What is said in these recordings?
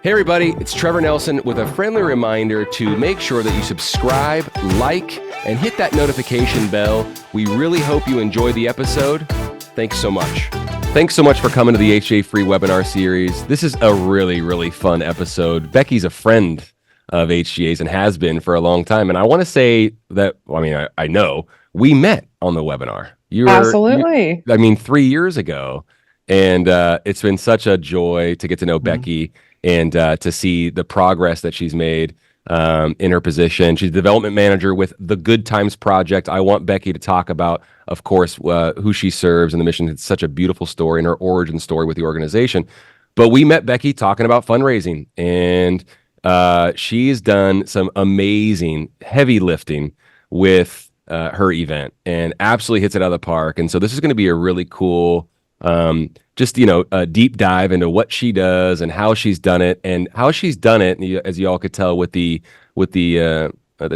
Hey everybody, it's Trevor Nelson with a friendly reminder to make sure that you subscribe, like, and hit that notification bell. We really hope you enjoy the episode. Thanks so much. Thanks so much for coming to the HA Free webinar series. This is a really, really fun episode. Becky's a friend of HGA's and has been for a long time. And I want to say that, I know we met on the webinar. Absolutely. 3 years ago. And it's been such a joy to get to know Becky and to see the progress that she's made in her position. She's development manager with the Good Times Project. I want Becky to talk about, of course, who she serves and the mission. It's such a beautiful story and her origin story with the organization. But we met Becky talking about fundraising, and she's done some amazing heavy lifting with her event and absolutely hits it out of the park. And so this is going to be a really cool a deep dive into what she does and how she's done it, and as you all could tell with the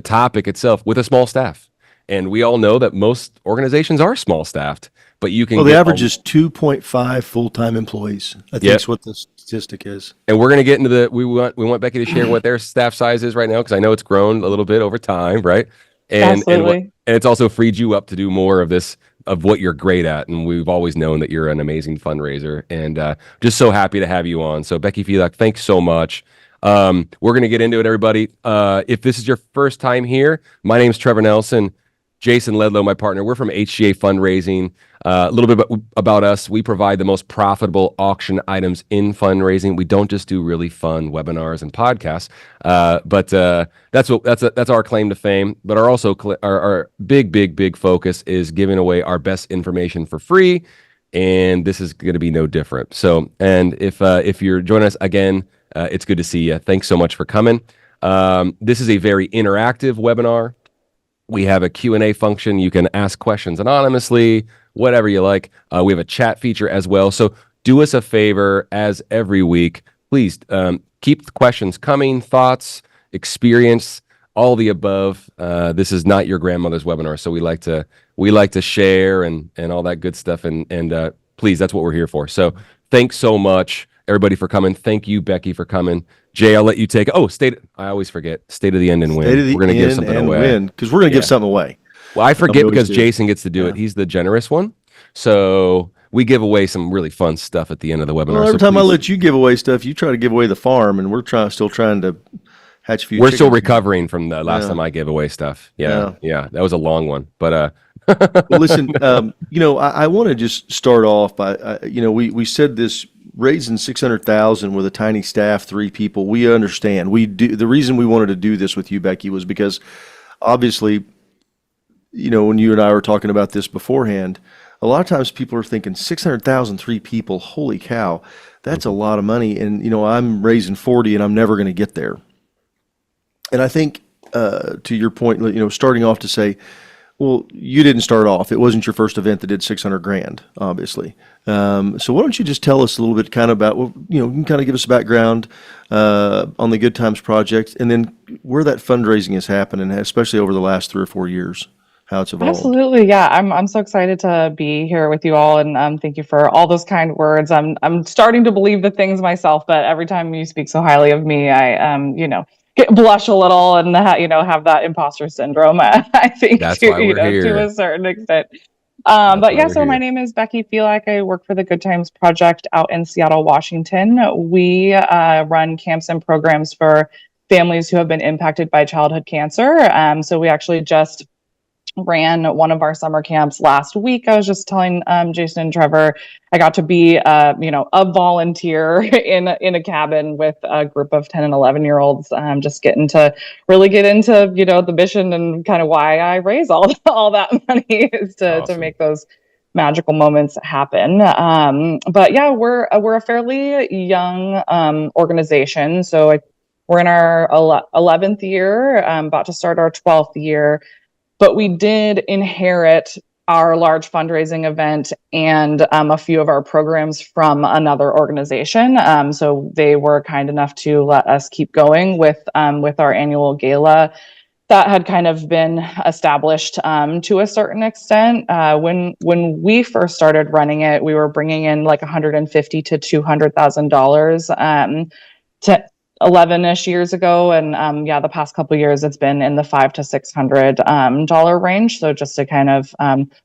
topic itself, with a small staff. And we all know that most organizations are small staffed, but you can. Well, the average is 2.5 full-time employees. I think that's what the statistic is. And we're going to get into we want Becky to share what their staff size is right now, because I know it's grown a little bit over time, right? Absolutely. And it's also freed you up to do more of this, of what you're great at. And we've always known that you're an amazing fundraiser, and just so happy to have you on. So Becky Felak, thanks so much. We're going to get into it, everybody. If this is your first time here, my name's Trevor Nelson. Jason Ledlow, my partner. We're from HGA Fundraising. A little bit about us. We provide the most profitable auction items in fundraising. We don't just do really fun webinars and podcasts, but that's our claim to fame. But our big focus is giving away our best information for free, and this is going to be no different. So, and if you're joining us again, it's good to see you. Thanks so much for coming. This is a very interactive webinar. We have a Q&A function. You can ask questions anonymously, whatever you like. We have a chat feature as well. So do us a favor, as every week, please keep the questions coming, thoughts, experience, all the above. This is not your grandmother's webinar, so we like to share and all that good stuff. And please, that's what we're here for. So thanks so much, everybody, for coming. Thank you, Becky, for coming. Jay, I'll let you take. I always forget. State of the end and win. We're going to give something away. Because we're going to give something away. Well, I forget because Jason gets to do it. He's the generous one. So we give away some really fun stuff at the end of the webinar. Well, every time I let you give away stuff, you try to give away the farm, and we're still trying to hatch a few. We're still recovering from the last time I gave away stuff. Yeah. That was a long one. But well, listen, I want to just start off by, we said this. Raising $600,000 with a tiny staff, 3 people, we understand. We do. The reason we wanted to do this with you, Becky, was because obviously, when you and I were talking about this beforehand, a lot of times people are thinking 600,000, 3 people, holy cow, that's a lot of money. And, I'm raising 40 and I'm never going to get there. And I think, to your point, starting off to say, well, you didn't start off. It wasn't your first event that did $600,000, obviously. So why don't you just tell us a little bit kind of about, you can kind of give us a background on the Good Times Project, and then where that fundraising is happening, especially over the last 3 or 4 years, how it's evolved. Absolutely. Yeah. I'm so excited to be here with you all. And thank you for all those kind words. I'm starting to believe the things myself, but every time you speak so highly of me, I, blush a little and have that imposter syndrome. I think that's why we're here. To a certain extent. But yeah, so my name is Becky Felak. I work for the Good Times Project out in Seattle, Washington. We run camps and programs for families who have been impacted by childhood cancer. So we actually just ran one of our summer camps last week. I was just telling Jason and Trevor, I got to be a volunteer in a cabin with a group of 10 and 11-year-olds, just getting to really get into the mission and kind of why I raise all that money is to make those magical moments happen. But yeah, we're a fairly young organization, so we're in our 11th year, about to start our 12th year. But we did inherit our large fundraising event and a few of our programs from another organization. So they were kind enough to let us keep going with our annual gala that had kind of been established to a certain extent. When we first started running it, we were bringing in like $150,000 to $200,000 11-ish years ago, and the past couple of years it's been in the $500 to $600 range. So just to kind of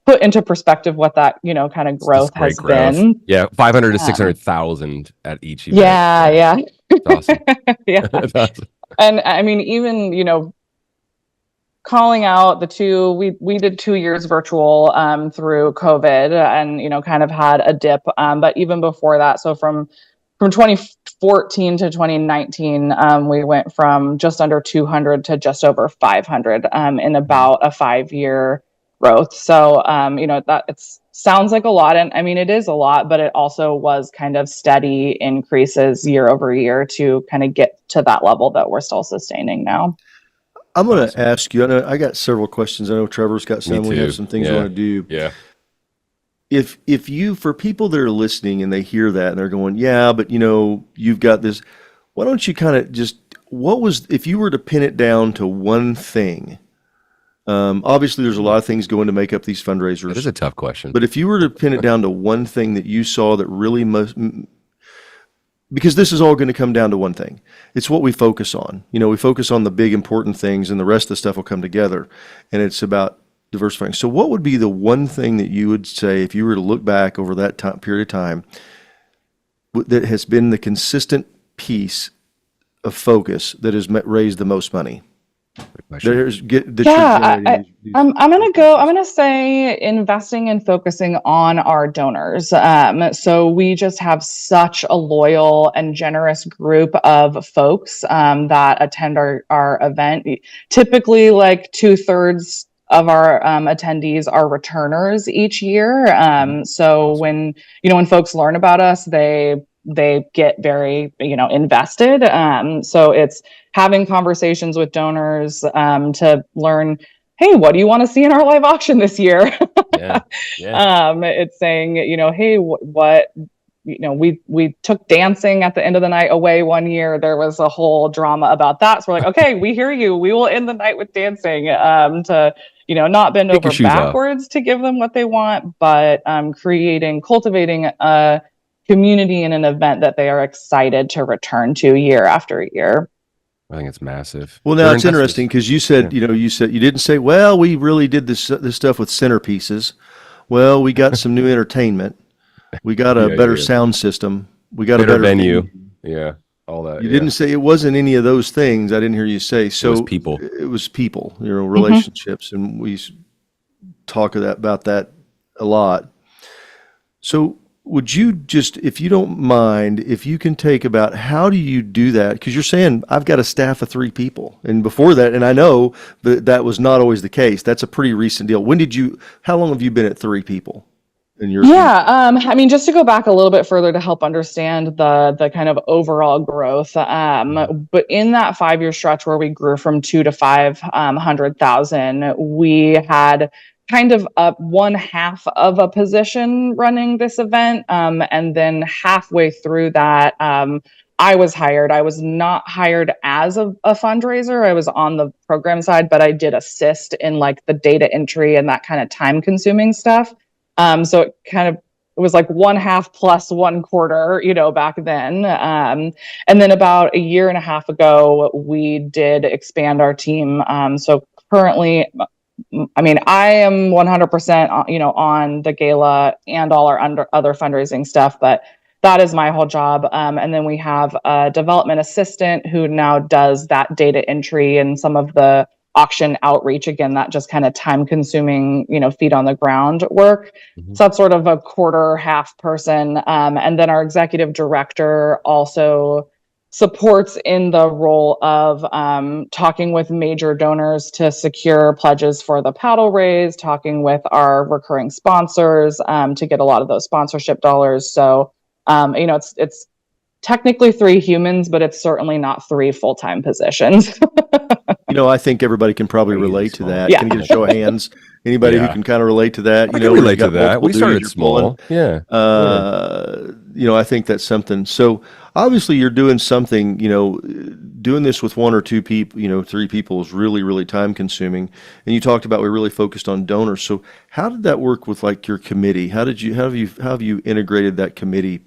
put into perspective what that kind of growth great has growth. been. Yeah, 500 to 600,000 at each event. Yeah. That's awesome. Yeah. That's awesome. And I mean, even calling out the two, we did 2 years virtual through COVID, and kind of had a dip. But even before that, so from 2014 to 2019, we went from just under 200 to just over 500 in about a 5-year growth. So that it sounds like a lot, and I mean it is a lot, but it also was kind of steady increases year over year to kind of get to that level that we're still sustaining now. I'm going to ask you, I know I got several questions. I know Trevor's got some. We have some things we want to do. Yeah. If you, for people that are listening and they hear that and they're going, yeah, but you've got this, why don't you kind of just, if you were to pin it down to one thing, obviously there's a lot of things going to make up these fundraisers. That is a tough question. But if you were to pin it down to one thing that you saw that really because this is all going to come down to one thing. It's what we focus on. We focus on the big important things and the rest of the stuff will come together. And it's about diversifying. So what would be the one thing that you would say if you were to look back over that period of time that has been the consistent piece of focus that has raised the most money? I'm gonna say investing and focusing on our donors. So we just have such a loyal and generous group of folks that attend our event. Typically, like 2/3 of our attendees are returners each year. So when folks learn about us, they get very invested. So it's having conversations with donors to learn, hey, what do you want to see in our live auction this year? Yeah. It's saying, hey, what we took dancing at the end of the night away one year. There was a whole drama about that. So we're like, okay, we hear you. We will end the night with dancing to not bend over backwards to give them what they want, but cultivating a community and an event that they are excited to return to year after year. I think it's massive. Well, now it's interesting because you said, you didn't say, well, we really did this stuff with centerpieces. Well, we got some new entertainment. We got a better sound system. We got a better venue. Yeah. All that. You didn't say it wasn't any of those things. I didn't hear you say. So it was people, relationships. And we talk about that a lot. So would you just, if you don't mind, if you can take about how do you do that? Because you're saying I've got a staff of 3 people, and before that, and I know that was not always the case. That's a pretty recent deal. How long have you been at 3 people in your? I mean, just to go back a little bit further to help understand the kind of overall growth. But in that 5-year stretch where we grew from 2 to 500,000, we had kind of up 1/2 of a position running this event. And then halfway through that, I was hired. I was not hired as a fundraiser. I was on the program side, but I did assist in like the data entry and that kind of time consuming stuff. So it was like 1/2 plus 1/4, back then. And then about a year and a half ago, we did expand our team. So currently, I mean, I am 100%, on the Gala and all our other fundraising stuff, but that is my whole job. And then we have a development assistant who now does that data entry and some of the auction outreach. Again, that just kind of time consuming, feet on the ground work. Mm-hmm. So that's sort of a 1/4 person. And then our executive director also supports in the role of talking with major donors to secure pledges for the paddle raise, talking with our recurring sponsors to get a lot of those sponsorship dollars. So, it's technically 3 humans, but it's certainly not 3 full-time positions. I think everybody can probably relate to that. Yeah. Can you get a show of hands? Anybody who can kind of relate to that? I can relate to that. We started small. Yeah. I think that's something. So obviously you're doing something, doing this with 1 or 2 people, 3 people is really, really time consuming. And you talked about we really focused on donors. So how did that work with like your committee? How have you integrated that committee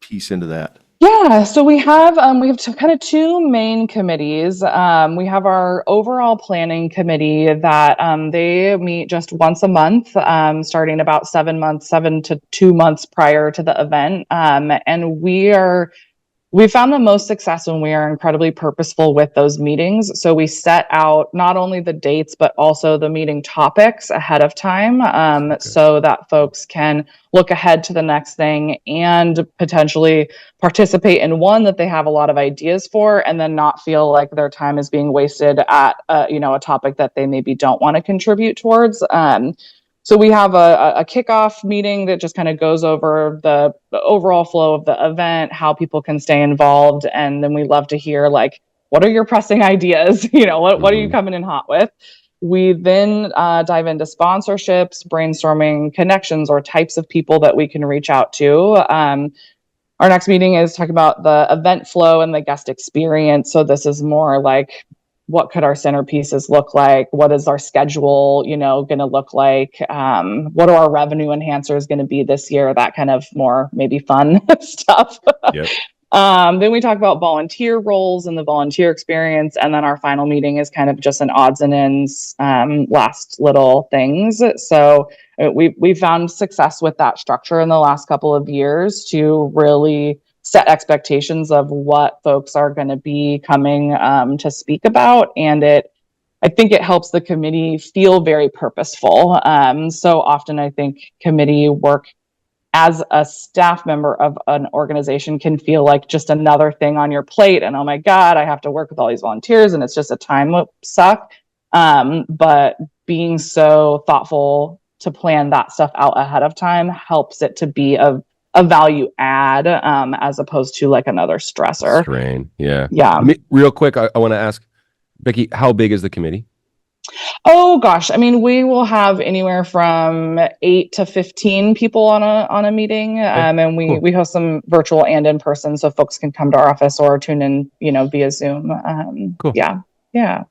piece into that? Yeah, so we have kind of two main committees. We have our overall planning committee that they meet just once a month, starting about 7 to 2 months prior to the event, and we found the most success when we are incredibly purposeful with those meetings. So we set out not only the dates, but also the meeting topics ahead of time, so that folks can look ahead to the next thing and potentially participate in one that they have a lot of ideas for, and then not feel like their time is being wasted at a topic that they maybe don't want to contribute towards. So we have a kickoff meeting that just kind of goes over the overall flow of the event, how people can stay involved, and then we love to hear like, what are your pressing ideas? What are you coming in hot with? We then dive into sponsorships, brainstorming connections or types of people that we can reach out to. Our next meeting is talking about the event flow and the guest experience. So this is more like, what could our centerpieces look like? What is our schedule, going to look like? What are our revenue enhancers going to be this year? That kind of more maybe fun stuff. Yep. Then we talk about volunteer roles and the volunteer experience. And then our final meeting is kind of just an odds and ends, last little things. So we found success with that structure in the last couple of years to really set expectations of what folks are going to be coming to speak about. And I think it helps the committee feel very purposeful. So often I think committee work as a staff member of an organization can feel like just another thing on your plate. And oh my God, I have to work with all these volunteers and it's just a time suck. But being so thoughtful to plan that stuff out ahead of time helps it to be a value add, as opposed to like another stressor. Strain. Yeah. Yeah. Real quick, I want to ask Becky, how big is the committee? Oh gosh, I mean, we will have anywhere from 8 to 15 people on a meeting, and we host them virtual and in person, so folks can come to our office or tune in, via Zoom. Cool. Yeah.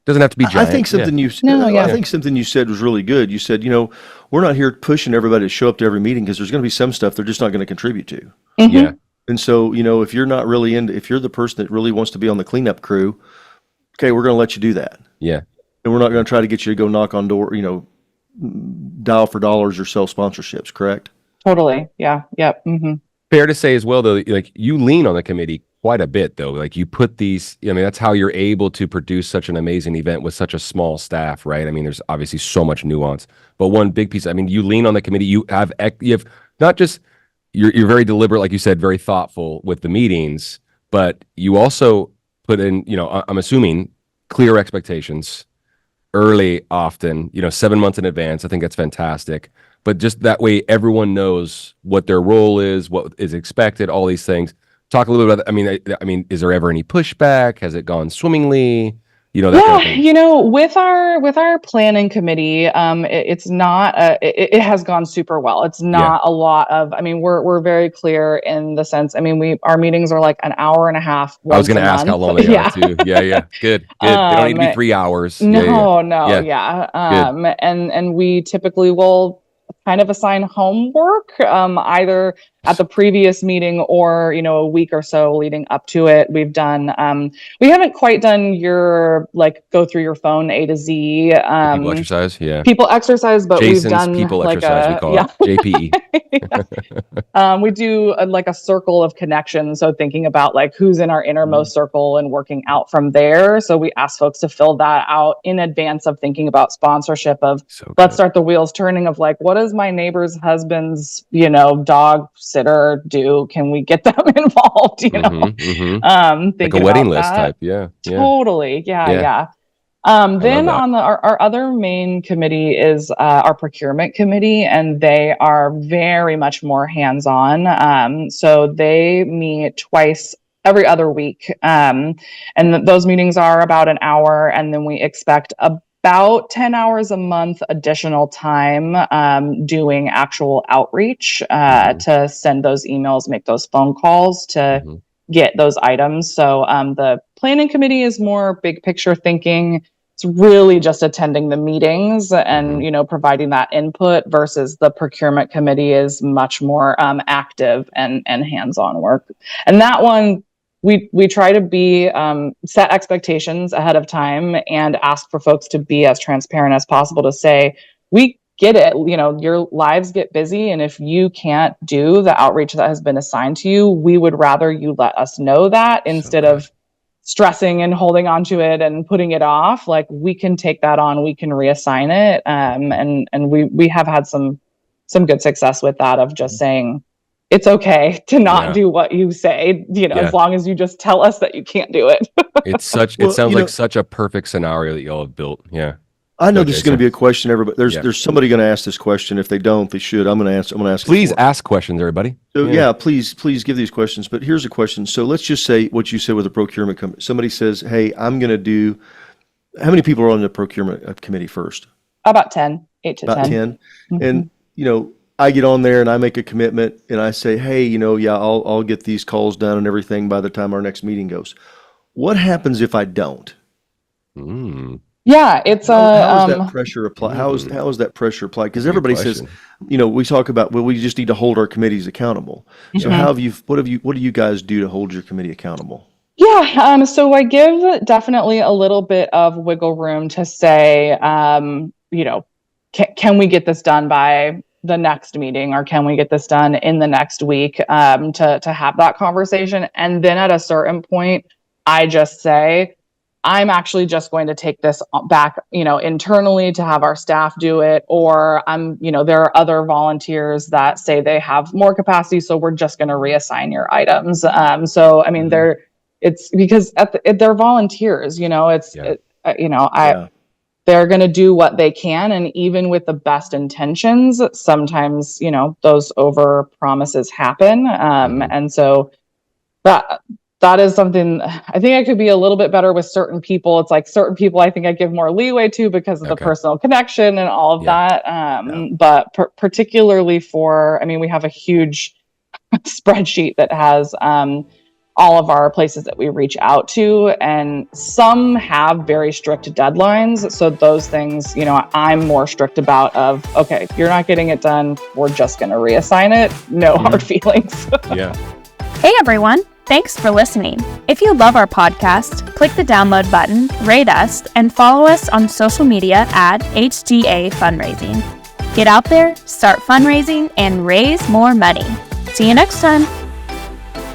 Doesn't have to be giant. I think something I think something you said was really good. You said, we're not here pushing everybody to show up to every meeting because there's going to be some stuff they're just not going to contribute to. Mm-hmm. Yeah. And so, if you're not really if you're the person that really wants to be on the cleanup crew, okay, we're going to let you do that. Yeah. And we're not going to try to get you to go knock on door, dial for dollars or sell sponsorships, correct? Totally. Yeah. Yep. Mm-hmm. Fair to say as well, though, like you lean on the committee quite a bit, though. Like you put these, that's how you're able to produce such an amazing event with such a small staff, right? I mean, there's obviously so much nuance, but one big piece, you lean on the committee. You have not just, you're very deliberate, like you said, very thoughtful with the meetings, but you also put in, I'm assuming clear expectations early, often, 7 months in advance. I think that's fantastic. But just that way, everyone knows what their role is, what is expected, all these things. Talk a little bit about, I mean, is there ever any pushback? Has it gone swimmingly? That kind of thing. With our planning committee, it's not, it has gone super well. It's not a lot of, we're very clear in the sense, our meetings are like an hour and a half. I was going to ask how long they are too. Yeah. Good. They don't need to be 3 hours. No. And we typically will kind of assign homework, either at the previous meeting or, a week or so leading up to it. We've done, we haven't quite done your, go through your phone A to Z. People exercise, yeah. People exercise, but Jason's we've done people exercise, we call it JPE. We do a circle of connections. So thinking about who's in our innermost circle and working out from there. So we ask folks to fill that out in advance of thinking about sponsorship of let's start the wheels turning of what does my neighbor's husband's, dog sitter do? Can we get them involved? Think like a wedding list type. Yeah. Totally. Yeah. Then on our other main committee is our procurement committee, and they are very much more hands-on. So they meet twice every other week. And those meetings are about an hour, and then we expect about 10 hours a month additional time doing actual outreach to send those emails, make those phone calls to get those items. So the planning committee is more big picture thinking, it's really just attending the meetings and, providing that input, versus the procurement committee is much more active and hands-on work. And that one, we try to be set expectations ahead of time and ask for folks to be as transparent as possible, to say, we get it, your lives get busy, and if you can't do the outreach that has been assigned to you, we would rather you let us know that instead of stressing and holding on to it and putting it off. Like, we can take that on, we can reassign it. And we have had some good success with that, of just saying, it's okay to not do what you say, as long as you just tell us that you can't do it. It sounds like such a perfect scenario that y'all have built. Yeah. I know this is going to be a question, everybody. There's somebody going to ask this question. If they don't, they should. I'm going to ask. Please ask questions, everybody. So please give these questions. But here's a question. So let's just say what you said with the procurement committee. Somebody says, "Hey, I'm going to do." How many people are on the procurement committee first? About 10, 8 to 10. About 10. And I get on there and I make a commitment and I say, "Hey, I'll get these calls done and everything by the time our next meeting goes." What happens if I don't? Yeah, it's how is that pressure applied? How is that pressure applied? Because everybody says, we talk about, we just need to hold our committees accountable. So what do you guys do to hold your committee accountable? Yeah, so I give definitely a little bit of wiggle room to say, can we get this done by the next meeting, or can we get this done in the next week, to have that conversation. And then at a certain point, I just say, I'm actually just going to take this back, internally to have our staff do it. Or there are other volunteers that say they have more capacity, so we're just going to reassign your items. It's because they're volunteers, they're going to do what they can. And even with the best intentions, sometimes, those over promises happen. And so that is something I think I could be a little bit better with certain people. It's like certain people I think I give more leeway to because of the personal connection and all of that. But particularly we have a huge spreadsheet that has all of our places that we reach out to, and some have very strict deadlines. So those things, I'm more strict about okay, you're not getting it done, we're just going to reassign it. No hard feelings. Hey everyone. Thanks for listening. If you love our podcast, click the download button, rate us, and follow us on social media at HGA Fundraising. Get out there, start fundraising, and raise more money. See you next time.